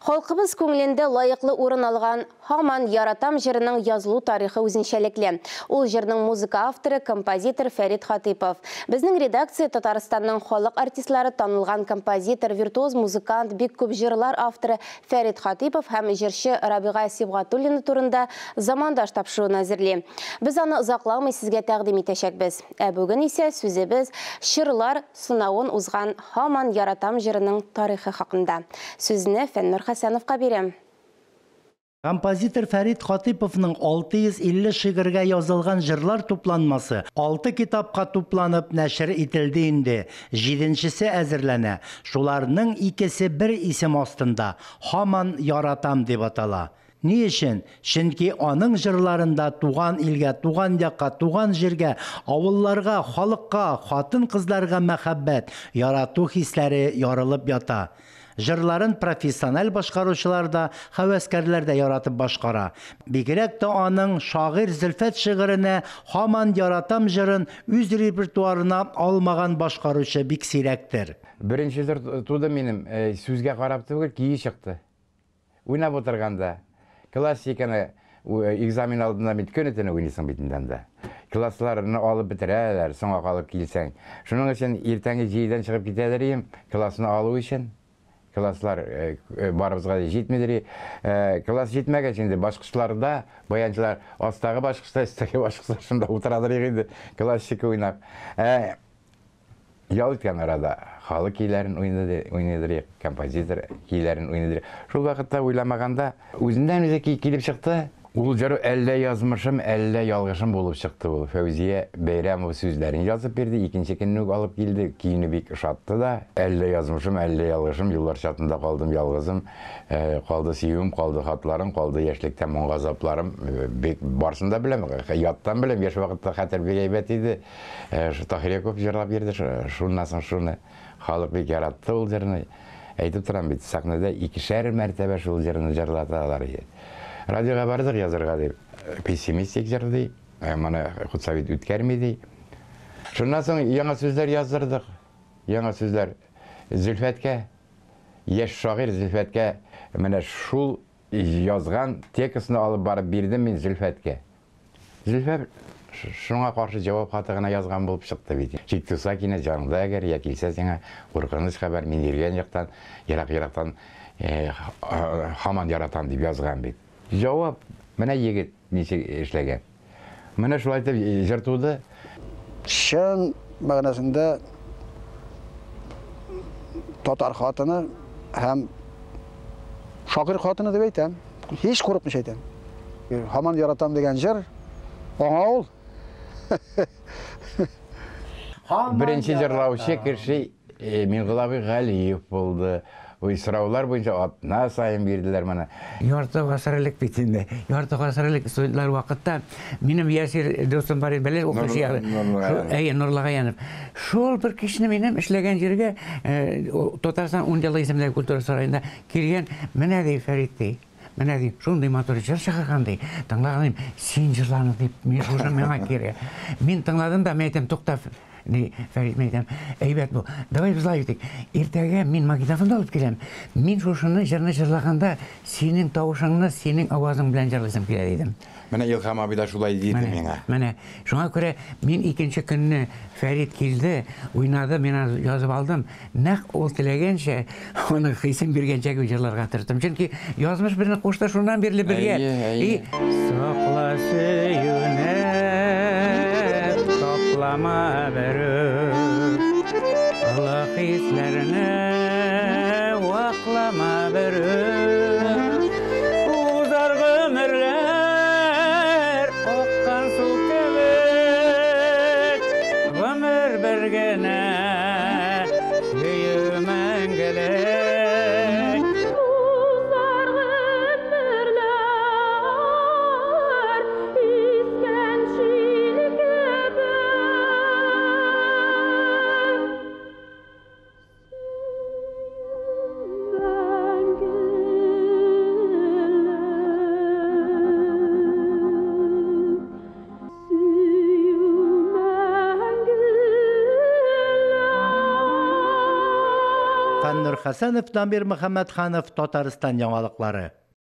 Халқыбыз көңілінде лайықлы орын алған Хаман Яратам жырының yazылу тарихы өзіншәлекле. Ол жырның музыка авторы, композитор Фәрит Хатипов. Біздің редакция Татарстанның халық артистлары танылған композитор, виртуоз музыкант, бик көп жырлар авторы Фәрит Хатипов һәм жыршы Рабиға Сибғатуллина турында замандаш тапшыруын әзірле. Біз аны ұзақламай сізге тәқдим итәчәкбез. Бүгін ise сөзебіз шырлар сынауын узған Хаман Яратам жырының тарихы хақында. Сөзіне Фәннур Хасановқа берем. Композитор Фәрит Хатиповның 650 шигырьгә язылган жырлар тупланмасы 6 китапка тупланып нәшр ителде инде. 7-нчесе әзерләнә. Шуларның икесе бер исем астында Хаман Яратам дип атала. Ни өчен? Чөнки аның жырларында туган илгә, туган якка, туган җиргә, авылларга, халыкка, хатын-кызларга мәхәббәт, ярату хисләре ярылып ята. Жырларын профессиональ башкаручылар да, хәвәскәрләр дә яратып башкара. Бигрәк тә аның шагыйрь Зөлфәт шигыренә Хаман Яратам җырын үз репертуарына алмаган башкаручы бик сирәктер. Беренче җыр туды минем, сүзгә карап түгел, кие чыкты. Уйнап отырганда классиканы экзамен алдында бит көнетене уйныйсың битендән дә. Классларны алып бетерәләр, соңга калып килсәң. Шуның өчен иртәнге җидедән чыгып китәләр идем, классны алу өчен. Класслар барыбызга җитмәдер. Класс җитмәгәч инде башкычларда баянчылар астагы башкычта, өстәге башкычта шунда утырадыр иде. Классик уйнап. Ял иткән арада халык көйләрен уйныйдыр, композитор көйләрен уйныйдыр. Шул вакытта уйламаганда үзеннән үзе килеп чыкты. Ул җыры әллә язмышым, әллә ялгышым булып чыкты ул. Фәүзия Бәйрәмова сүзләрен язып берде, икенче көнне алып килде, кийини бик ошатты да. Әллә язмышым, әллә ялгышым, юллар чатында калдым ялгызым, калды сөюм, калды хатларым, калды яшьлектә моң газапларым. Бик барсын да беләм, яттан беләм, яшь вакытта хәтер бик әйбәт иде. Таһирия күп җырлап бирде, шуннан соң шуны халык бик яратты ул җырны. Әйтеп торам бит, сахнада 2 мәртәбә шул җырны җырлаталар иде. Радиоға бардық язырға деп, пессимистик жырды, мана Худсавит үткәрмейді. Шуннан соң яңа сөздер яздырдық. Яңа сөздер Зөлфәткә, еш шағир Зөлфәткә, менә шул язған текстны алып барып бирдем мин Зөлфәткә. Зөлфәт шуңа каршы җавап хаты гына язган булып чыкты бит. Чикте Сакина җаныңда әгәр я килсә сиңа куркыныч хәбәр мин йөргән яктан, ерак-ерактан Хаман Яратам дип язган бит. Жауап, менә егет ничек эшләгән. Менә шулай итеп җыр туды. Шын мәгънәсендә татар хатыны һәм шагыйрь хатыны дип әйтәм. Һич курыкмыйча әйтәм. Хаман Яратам дигән җыр аңа ул. Беренче җырлаучы кеше Миңгылабый Галиев булды. Ой, сораулар буенча атна сайын бирделәр менә. Ярты гасырлык бит инде. Ярты гасырлык сөйләр вакытта минем яшер дустым бар иде, беләр укучы ягы. Нурлагаянов. Шул бер кешене минем эшләгән җиргә Татарстан Ундяла исемле культура сараенда килгән менә ди Фәрит ди. Менә ди, шундый матур җыр чыгарган ди. Тыңлаганым, син җырланы дип, мин шуны миңа кирәк. Мин тыңладым да, мен әйтәм, туктап. Фәрит мәйтәм, әйбәт бу. Давай бизлай итик. Иртәгә мин магнитофонда алып киләм. Мин шушыны җырны җырлаганда синең тавышыңны, синең авазың белән җырлыйсым килә дидем. Менә Илһам абый да шулай диде миңа. Менә шуңа күрә мин икенче көнне Фәрит килде, уйнады, мин язып алдым. Нәкъ ул теләгәнчә, аны хисен биргәнчә җырларга тырыштым. Чөнки язмыш берне кушта шуннан бирле бергә. Сакла сөюне Lama verir, Allah hislerine vaklama verir. Uzar ömürler, okkan su kebek, ömür bergene, süyümen gelek. Хәсәнов, Дамир Мөхәммәтханов, Татарстан яңалыклары.